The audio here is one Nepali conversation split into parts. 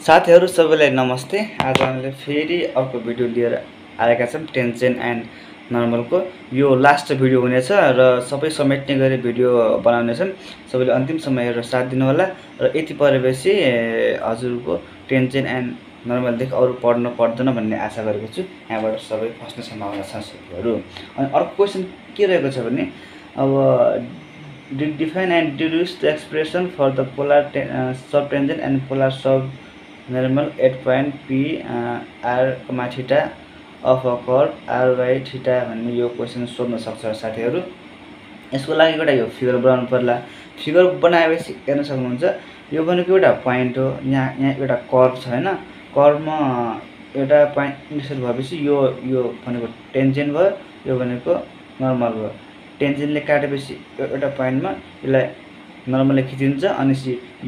साथीहरु सबैलाई नमस्ते। आज हामीले फेरि अर्को भिडियो लिएर आएका छौं टेन्जेन्ट एन्ड नर्मलको। यो लास्ट भिडियो हुनेछ र सबै समेट्ने गरी भिडियो बनाउने छन्। सबैले अन्तिमसम्म हेरेर साथ दिनु होला र यति परेपछि हजुरको टेन्जेन्ट एन्ड नर्मलदेखि अरु पढ्न पर्दैन भन्ने आशा गरेको छु। यहाँबाट सबै फस्ने सम्भावना छ साथीहरु। अनि अर्को क्वेशन के रहेको छ भने अब define and deduce the expression for the polar subtangent and polar subnormal at point P r, theta of a curve r by theta भन्ने यो क्वेशन सोध्न सक्छ साथीहरु। यसको लागि एउटा यो फिगर बनाउनु पर्ला। फिगर बनाएपछि हेर्न सक्नुहुन्छ यो भनेको एउटा प्वाइन्ट हो। यहाँ एउटा कर्भ छ हैन। कर्भमा एउटा प्वाइन्ट इन्टरसेक्ट भएपछि यो भनेको टेन्जेन्ट भयो, यो भनेको नर्मल भयो। टेन्जेन्टले काटेपछि एउटा प्वाइन्टमा यसलाई नर्मलले खिचिन्छ अनि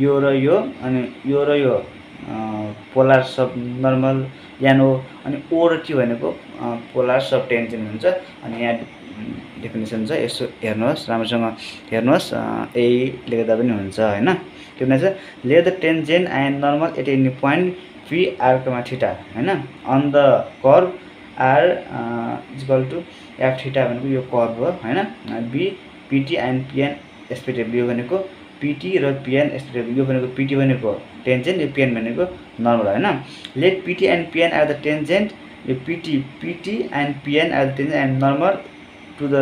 यो र यो अनि यो र यो पोलर सब नर्मल यान हो अनि ओ र टी भनेको पोलर सब टेन्जेन्ट हुन्छ। अनि यहाँ डेफिनेसन छ, यसो हेर्नुहोस्, राम्रोसँग हेर्नुहोस्, यही लेख्दा पनि हुन्छ हैन। के भन्छ let the tangent and normal at any point P r, theta हैन on the curve r equal to f theta भनेको यो कर्भ हो हैन। Be PT and PN respectively, यो भनेको पीटी र पीएन रेस्पेक्टिभली, यो भनेको पीटी भनेको टेन्जेन्ट, यो पीएन भनेको नर्मल हैन। Let PT and PN are the tangent, यो PT and PN are the tangent and normal to the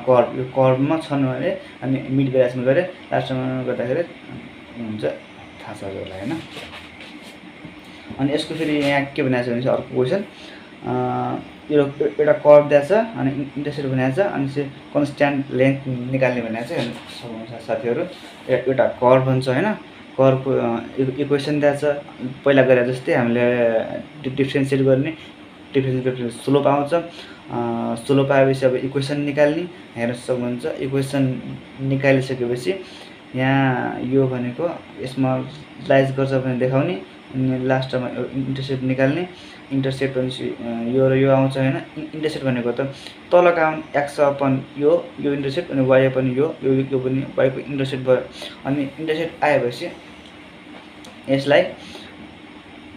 curve, यो कर्भमा छन् भने अनि मिड भ्यालुसमा गरे लास्टमा गर्दाखेरि हुन्छ, थाहा छ हजुरलाई हैन। अनि यसको फेरि यहाँ के भनेको छ भने अर्को क्वेशन यो एउटा कर्भ दिएको छ अनि इन्टरसेप्ट भनेको छ अनि चाहिँ कन्स्ट्यान्ट लेन्थ निकाल्ने भनेको छ। हेर्न सक्नुहुन्छ साथीहरु एउटा कर्भ हुन्छ हैन। कर्भको इक्वेसन दिएको छ, पहिला गरे जस्तै हामीले डिफरेन्शिएट गर्ने, डिफरेन्शिएट स्लोप आउँछ। स्लोप आएपछि अब इक्वेसन निकाल्ने। हेर्न सक्नुहुन्छ इक्वेसन निकालिसकेपछि यहाँ यो भनेको स्मललाइज गर्छ भने देखाउने अनि लास्टमा इन्टरसेप्ट निकाल्ने। इन्टरसेप्ट भनेपछि यो र यो आउँछ हैन। इन्टरसेप्ट भनेको त तलका x अपन यो इन्टरसेप्ट अनि y अपन यो पनि y को इन्टरसेप्ट भयो। अनि इन्टरसेप्ट आएपछि यसलाई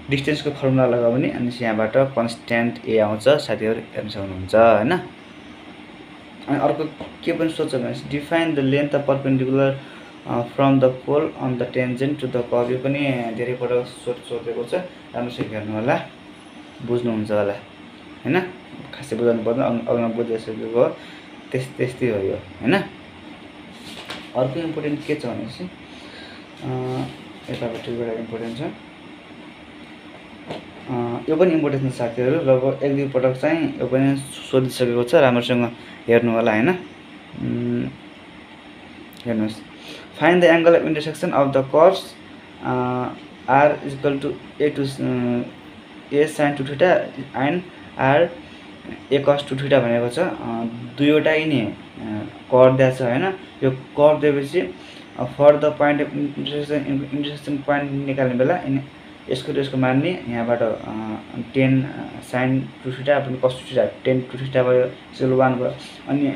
डिस्टेन्सको फर्मुला लगाउने अनि यहाँबाट कन्स्ट्यान्ट a आउँछ साथीहरु, हेर्न सक्नुहुन्छ हैन। अनि अर्को के पनि सोध्छ भने define the length of perpendicular from the pole on the tangent to the curve, यो पनि धेरै पटक सोधेको छ। राम्रोसँग हेर्नु होला, बुझ्नुहुन्छ होला हैन। खासै बुझ्नु पर्दैन, अगाडि बुझिसकेको हो, त्यस्तै हो यो हैन। अर्को इम्पोर्टेन्ट के छ भनेपछि यतापट्टि एउटा इम्पोर्टेन्ट छ, यो पनि इम्पोर्टेन्ट छ साथीहरु। लगभग एक दुई पटक चाहिँ यो पनि सोधिसकेको छ, राम्रोसँग हेर्नु होला हैन। हेर्नुहोस्, find the angle of intersection of the curves r is equal to a sin 2 theta and r a cos 2 theta भनेको छ। दुईवटा यिनी कर्भ दिएको छ हैन। यो कर्भ दिएपछि for the point of intersection point निकाल्ने बेला यसको मान्ने यहाँबाट 10 sin 2 theta पनि cos 2 theta 10 2 theta भयो, 1 भयो। अनि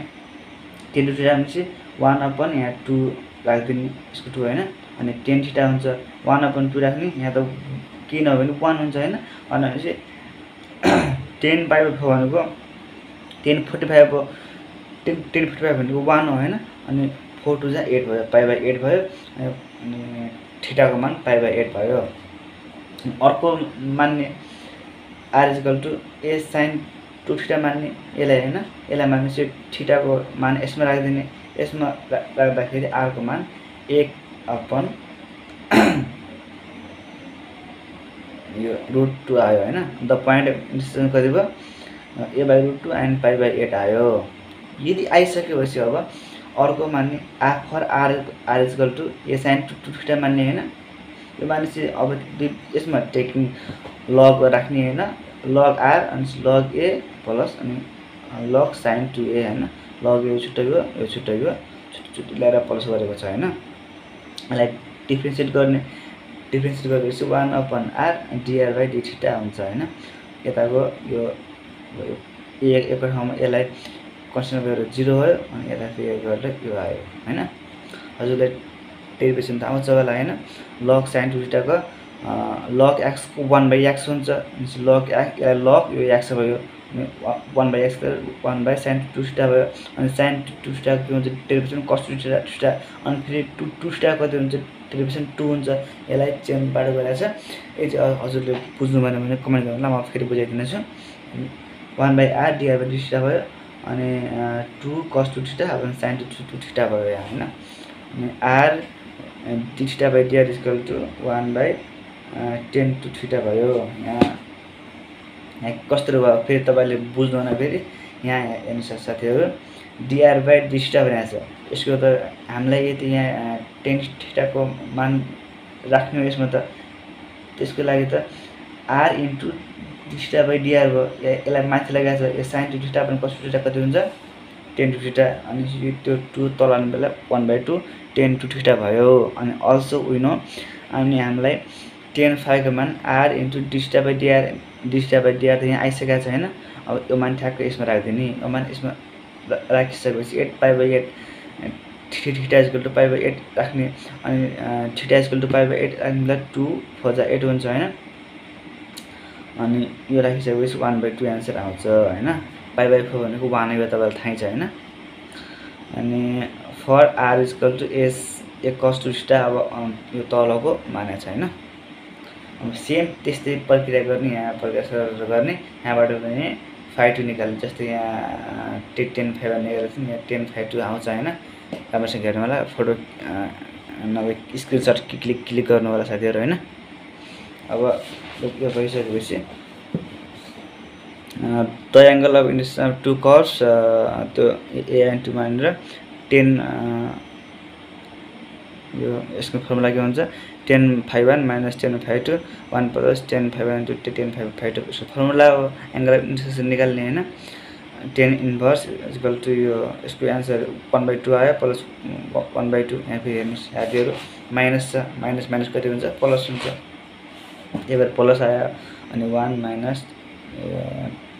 10 2 theta भनेपछि 1 अपन यहाँ 2 राख्दिने, यसको 2 हैन। अनि 10 थीटा हुन्छ 1 अपन 2 राख्ने, यहाँ त के नभए पनि 1 हुन्छ हैन। अनि चाहिँ 10 पाइ भनेको 1045 हो, 1045 भनेको 1 हो हैन। अनि 4 2 जा 8 भयो, पाइ बाइ 8 भयो। अनि थीटाको मान पाइ बाइ 8 भयो। अर्को मान्ने r equal to a sin 2 theta मान्ने यसलाई हैन। यसलाई मानेपछि थीटाको मान यसमा राख्दिने, यसमा राख्दाखेरि r को मान 1 अपन यो √2 आयो हैन। द पोइन्ट इन्टरसेक्सन कति भयो a by √2 and pi by 8 आयो। यदि आइसकेपछि अब अर्को मान्ने for r equal to a sin 2 theta मान्ने हैन। यो मानेपछि अब यसमा टेकिङ लग राख्ने हैन, लग r अनि लग a प्लस अनि लग sin 2a हैन। लग यो छुट्टै भयो, यो छुट्टै भयो, छुट्टै ल्याएर प्लस गरेको छ हैन। यसलाई डिफरेन्शिएट गरेपछि 1 upon r dr by d theta हुन्छ हैन। यताको यो एकको ठाउँमा यसलाई कन्स्ट्यान्ट गरेर 0 भयो अनि यता फेरि गरेर यो आयो हैन। हजुरलाई डेरिभेसन त आउँछ होला हैन। लग sin 2 थीटा को लग एक्स को 1/x हुन्छ, लग लग यो एक्स भयो, 1/x 1/sin 2θ भयो। अनि sin 2θ के हुन्छ डेरिभेसन cos 2θ, अनि फेरि 2θ कति हुन्छ डेरिभेसन 2 हुन्छ। यसलाई चेनबाट गरेको छ। यो चाहिँ हजुरले बुझ्नु भएन भने कमेन्ट गर्नु ल, म फेरि बुझाइदिनेछु। 1/r डिभाइड बाइ dθ भयो, अनि 2 cos 2θ अनि sin 2θ भयो यहाँ हैन। अनि r dθ/dr equal to 1/tan 2θ भयो। यहाँ कस्तो भयो फेरि तपाईले बुझ्नु भएन फेरि यहाँ हेर्नुस् साथीहरु, dr/dθ भनेको छ। यसको त हामीलाई यति यहाँ tan θ को मान राख्ने हो यसमा त, त्यसको लागि त r इन्टु dθ/dr भयो। यसलाई माथि लगाएको छ, यो sin 2θ पनि cos 2θ कति हुन्छ tan 2θ, अनि त्यो 2 तल आउने बेला 1/2 tan 2θ भयो। अनि अल्सो वी नो, अनि हामीलाई tan phi को मान r इन्टु dθ/dr त यहाँ आइसकेको छ हैन। अब यो मान ठ्याक्क यसमा राख्दिने, यो मान यसमा राखिसकेपछि 8π/8 θ इक्वल टु π/8 राख्ने, अनि θ इक्वल टु π/8 राख्नुलाई 2 4 जा 8 हुन्छ हैन। अनि यो राखिसकेपछि 1/2 आन्सर आउँछ हैन। π/4 भनेको 1 हो तपाईलाई थाहै छ हैन। अनि for r equal to s a cos 2θ, अब यो तलको मानेको छ हैन। अब सेम त्यस्तै प्रक्रिया गर्ने, यहाँ प्रक्रिया गर्ने, यहाँबाट पनि phi2 निकाल्ने। जस्तै यहाँ tan phi निकालेको छ, यहाँ tan phi2 आउँछ हैन। राम्रोसँग हेर्नु होला, फोटो नभए स्क्रिनशट क्लिक गर्नु होला साथीहरु हैन। अब यो भइसकेपछि triangle of intersection two curves त्यो a and 2 मानेर 10 यो यसको फर्मुला के हुन्छ tan phi1 minus tan phi2 1 plus tan phi1 into tan phi2 यसको फर्मुला हो एंगल अफ इंटरसेक्शन निकाल्ने हैन। tan इन्भर्स इक्वल टु यो यसको आन्सर 1/2 आयो प्लस 1/2 यहाँ फेरि हेर्नुस् साथीहरु माइनस छ, माइनस माइनस कति हुन्छ प्लस हुन्छ। एबार प्लस आयो अनि 1 माइनस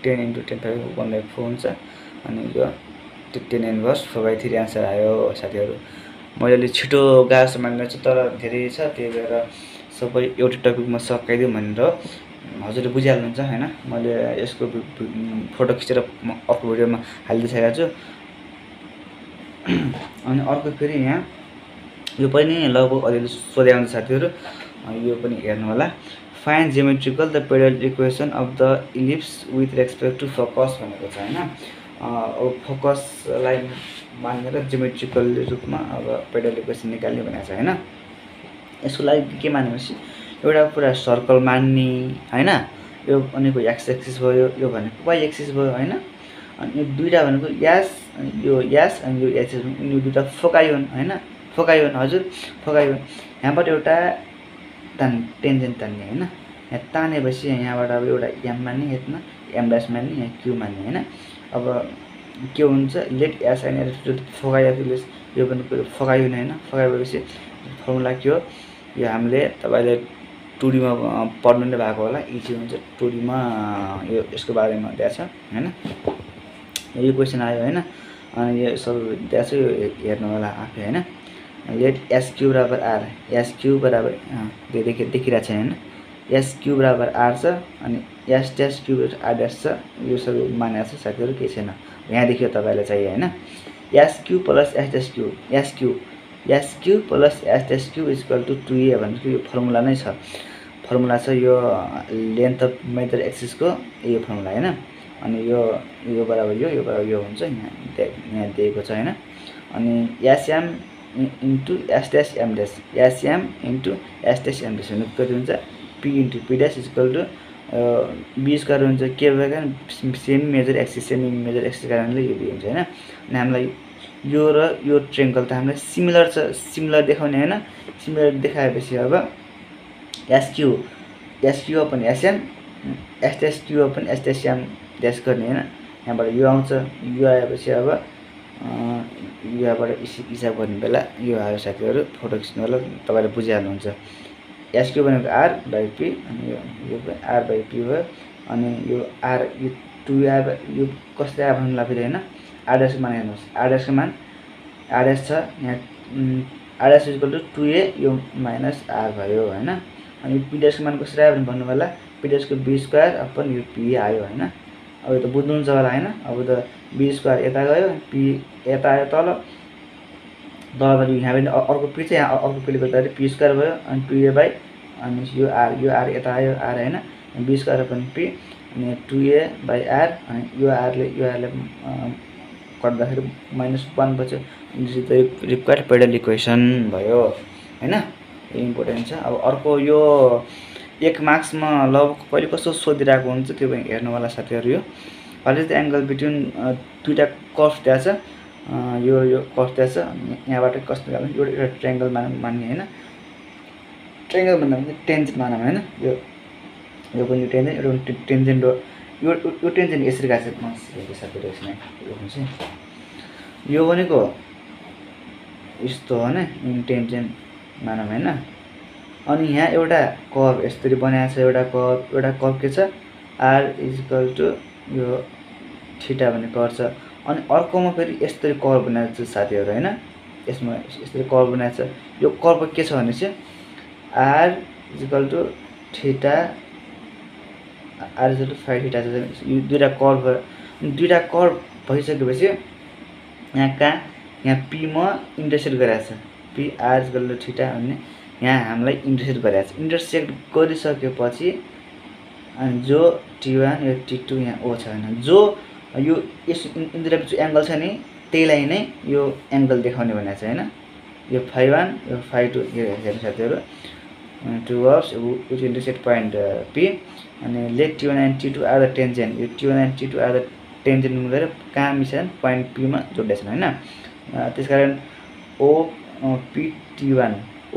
10 into tan phi 1/4 हुन्छ। अनि यो tan इन्भर्स 4/3 आन्सर आयो साथीहरु। मैले अलि छिटो गाह्रो मान्ने छु तर धेरै छ, त्यही भएर सबै एउटा टपिकमा सकाइदिउँ भनेर हजुरले बुझिहाल्नुहुन्छ हैन। मैले यसको फोटो खिचेर अर्को भिडियोमा हालिदिसकेको छु। अनि अर्को फेरि यहाँ यो पनि लगभग अलि सोधे हुन्छ साथीहरु, यो पनि हेर्नु होला। Find geometrical the periodic equation of the ellipse with respect to focus भनेको छ हैन। अब फोकसलाई मानेर जियोमेट्रिकल रूपमा अब पेरियोडिक इक्वेसन निकाल्ने भनेको छ हैन। यसको लागि के मानेपछि एउटा पुरा सर्कल मान्ने हैन, यो भनेको एक्स एक्सिस भयो, यो भनेको वाइ एक्सिस भयो हैन। अनि यो दुईटा भनेको यास, यो यास अनि यो एक्सिस, यो दुईटा फोकाइ हुन् हैन, फोकाइ हुन् हजुर फोकाइ हुन्। यहाँबाट एउटा टेन्जेन्ट तान्ने हैन, यहाँ तानेपछि यहाँबाट अब एउटा m मान्ने, यतामा m' मान्ने, यहाँ q मान्ने हैन। अब के हुन्छ लेट s एन्ड s फोकाइ यो पनि फोकाइ हुने हैन। फोकाइ भएपछि फर्मुला के हो यो हामीले तपाईले 2D मा पढ्नु नै भएको होला, इजी हुन्छ 2D मा यो यसको बारेमा दिएको छ हैन। यो क्वेशन आयो हैन, अनि यो सब दिएको छ, यो हेर्नु होला आफै हैन। लेट sq बराबर r, sq बराबर देखिरा छ हैन, sq बराबर r छ अनि s dash q r dash छ, यो सब मानेको छ साथीहरु, के छैन यहाँ देखियो तपाईलाई चाहियो हैन। sq plus s dash q, sq plus s dash q equal to 2a भनेको यो फर्मुला नै छ। फर्मुला छ यो लेन्थ अफ मेजर एक्सिस को यो फर्मुला हैन। अनि यो बराबर यो बराबर यो हुन्छ, यहाँ दिएको छ हैन। अनि sm into s dash m dash, sm into s dash m dash भनेको कति हुन्छ p into p dash equal to b square हुन्छ। के भएको कारण सेम मेजर एक्सिस कारणले यो दिन्छ हैन। अनि हामीलाई यो र यो ट्रायंगल त हामीलाई सिमिलर छ, सिमिलर देखाउने हैन। सिमिलर देखाएपछि अब sq upon sm, s dash q upon s dash m dash गर्ने हैन। यहाँबाट यो आउँछ, यो आएपछि अब यहाँबाट हिसाब गर्ने बेला यो आयो साथीहरु, फोटो खिच्नु होला तपाईले बुझिहाल्नुहुन्छ। sq भनेको r by p, अनि यो r by p भयो। अनि यो r यो 2r यो कसले आयो भन्नुलाई फेरि हैन, r dash मान हेर्नुस्, r dash को मान r dash छ यहाँ, r dash equal to 2a यो माइनस r भयो हैन। अनि पी ड्यासको मान कसरी आयो भने भन्नु होला पी ड्यासको बी स्क्वायर अपन यो पी आयो हैन। अब यो त बुझ्नुहुन्छ होला हैन। अब त बी स्क्वायर यता गयो पी यता आयो तल तल यहाँ पनि अर्को पी चाहिँ यहाँ अर्को पीले गर्दाखेरि पी स्क्वायर भयो अनि 2a बाई अनि यो आर यता आयो आर हैन बी स्क्वायर अपन पी अनि 2a बाई आर अनि यो आरले कट्दाखेरि -1 बच्यो। This is the required pedal equation भयो हैन। इम्पोर्टेन्ट छ। अब अर्को यो 1 मार्क्समा लगभग कहिले कस्तो सोधिरहेको हुन्छ त्यो पनि हेर्नु होला साथीहरु। Yo what is the angle between दुईटा कर्भ दिएको छ यो कर्भ दिएको छ यहाँबाट कस्तो निकाल्नु एउटा ट्रायंगल मान्ने हैन। ट्रायंगल भन्दा पनि टेन्जेन्ट मानौँ हैन। यो पनि टेन्जेन्ट एउटा टेन्जेन्ट हो। यो टेन्जेन्ट यसरी गएको छ म साथीहरु यसमा चाहिँ यो भनेको यस्तो हो हैन टेन्जेन्ट मानौँ हैन। अनि यहाँ एउटा कर्भ यसरी बनाएको छ एउटा कर्भ के छ r = यो थीटा भन्ने कर्भ छ। अनि अर्कोमा फेरि यसरी कर्भ बनाएको छ साथीहरु हैन। यसमा यसरी कर्भ बनाएको छ। यो कर्भ के छ भने चाहिँ r = थीटा r = फाइ थीटा छ। यो दुईटा कर्भ भइसकेपछि यहाँ p मा इन्टरसेक्ट गरेको छ p r = थीटा भन्ने यहाँ हामीलाई इन्टरसेक्ट गरेको छ। इन्टरसेक्ट गरिसकेपछि अनि जो t1 यो t2 यहाँ o छ हैन जो यो यस इन्टरसेक्ट बिच एंगल छ नि त्यहीलाई नै यो एंगल देखाउने भनेको छ हैन। यो phi1 यो phi2 हेर्नु साथीहरु two verbs which intersect point p अनि let t1 and t2 are the tangent यो t1 and t2 are the tangent गरेर कहाँ मिल्छन् point p मा जोड्दैछन् हैन। त्यसकारण OPT1 =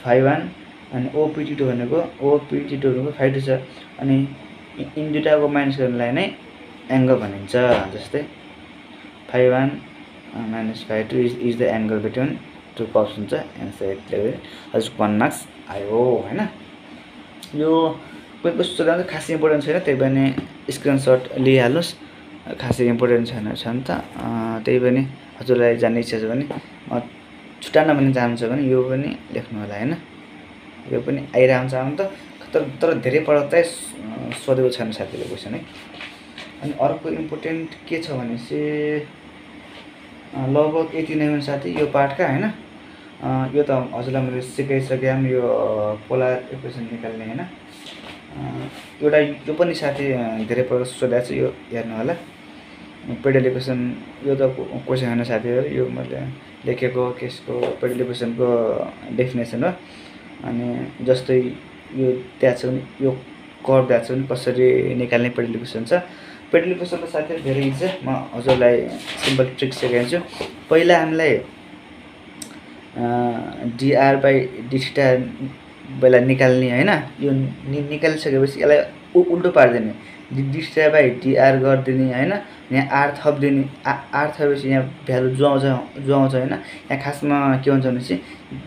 phi1 अनि OPT2 भनेको phi2 छ। अनि इन दुईटाको माइनस गर्नलाई नै एंगल भनिन्छ। जस्तै phi1 - phi2 is the angle between two curves हुन्छ। एन्सर एक्लै हजुर 1 मार्क्स आयो हैन। यो कुन कस्तो जान्छ खासै इम्पोर्टेन्ट छैन त्यही पनि स्क्रिनशट लिइहाल्नुस्। खासै इम्पोर्टेन्ट छैन त त्यही पनि हजुरलाई जान्ने इच्छा छ भने छुटाउन पनि चाहनुहुन्छ भने यो पनि लेख्नु होला हैन। यो पनि आइरहन्छ आउन त तर धेरै पटक चाहिँ सोधेको छैन साथीले क्वेशन है। अनि अर्को इम्पोर्टेन्ट के छ भने चाहिँ लगभग यति नै हो साथी यो पार्टका हैन। यो त हजुरलाई मैले सिकाइसकेँ यो पोलर इक्वेसन निकाल्ने हैन। एउटा यो पनि साथी धेरै पटक सोधेको छ यो हेर्नु होला पेडल इक्वेसन यो त क्वेशन हैन साथीहरु यो मैले लेखेको केसको पेडल इक्वेसनको डेफिनेसन हो। अनि जस्तै यो त्यहाँ छ यो कर्भ दिएको छ भने कसरी निकाल्ने पेडल इक्वेसन छ। पेडल इक्वेसनको साथीहरु धेरै इजी छ। म हजुरलाई सिम्पल ट्रिक सिकाउँछु। पहिला हामीलाई dr/dθ बेला निकाल्ने हैन। यो निकालिसकेपछि यसलाई उल्टो पार्दिने dθ/dr गर्दिने हैन। यहाँ r थप्दिने r थपेपछि यहाँ भ्यालु जो आउँछ हैन। यहाँ खासमा के हुन्छ भने चाहिँ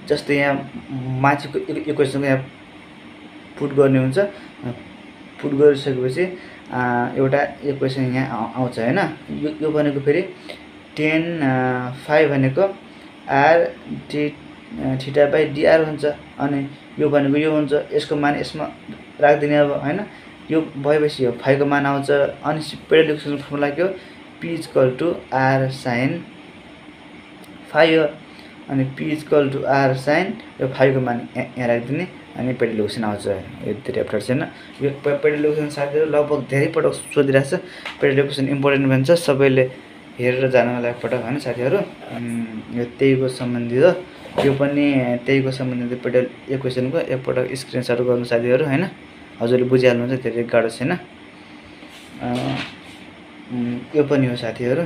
जस्तै यहाँ माथिको इक्वेसनको यहाँ पुट गर्ने हुन्छ। पुट गरिसकेपछि एउटा इक्वेसन यहाँ आउँछ हैन। यो भनेको फेरि tan phi भनेको r dθ/dr हुन्छ। अनि यो भनेको यो हुन्छ यसको मान यसमा राख्दिने अब हैन। यो भएपछि यो phi को मान आउँछ। अनि पेडल इक्वेसनको फर्मुला के हो p = r sin phi हो। अनि p = r sin यो phi को मान यहाँ राख्दिने अनि पेडल इक्वेसन आउँछ। यो धेरै अप्ठ्यारो छैन। यो पेडल इक्वेसन साथीहरु लगभग धेरै पटक सोधिरहेछ। पेडल इक्वेसन इम्पोर्टेन्ट भन्छ सबैले हेरेर जानु होला एकपटक हैन साथीहरु। यो त्यहीको सम्बन्धित हो। यो पनि त्यहीको सम्बन्धित पेडल इक्वेसनको एकपटक स्क्रिनशट गर्नु साथीहरु हैन। हजुरले बुझिहाल्नुहुन्छ धेरै गाह्रो छैन। यो पनि हो साथीहरु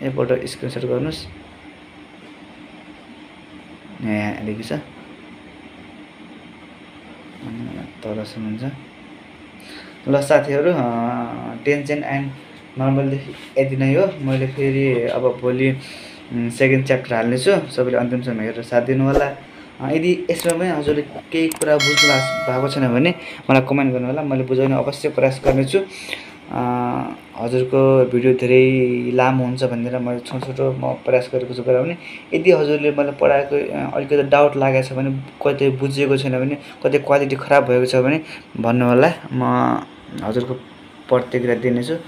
एकपटक स्क्रिनशट गर्नुस्। यहाँ लेखिएको छ तलसम्म हुन्छ। ल साथीहरु टेन्जेन्ट एन्ड नर्मल यति नै हो। मैले फेरि अब भोलि सेकेन्ड च्याप्टर हाल्ने छु। सबैले अन्तिमसम्म हेरेर साथ दिनु होला। यदि यसमा पनि हजुरले केही कुरा बुझ्नु भएको छैन भने मलाई कमेन्ट गर्नु होला। मैले बुझाउने अवश्य प्रयास गर्ने छु। हजुरको भिडियो धेरै लामो हुन्छ भनेर मैले छोटो म प्रयास गरेको छु गराउने। यदि हजुरले मलाई पढाएको अलिकति डाउट लागेको छ भने, कतै बुझेको छैन भने, कतै क्वालिटी खराब भएको छ भने भन्नुहोला, म हजुरको प्रतिक्रिया दिनेछु।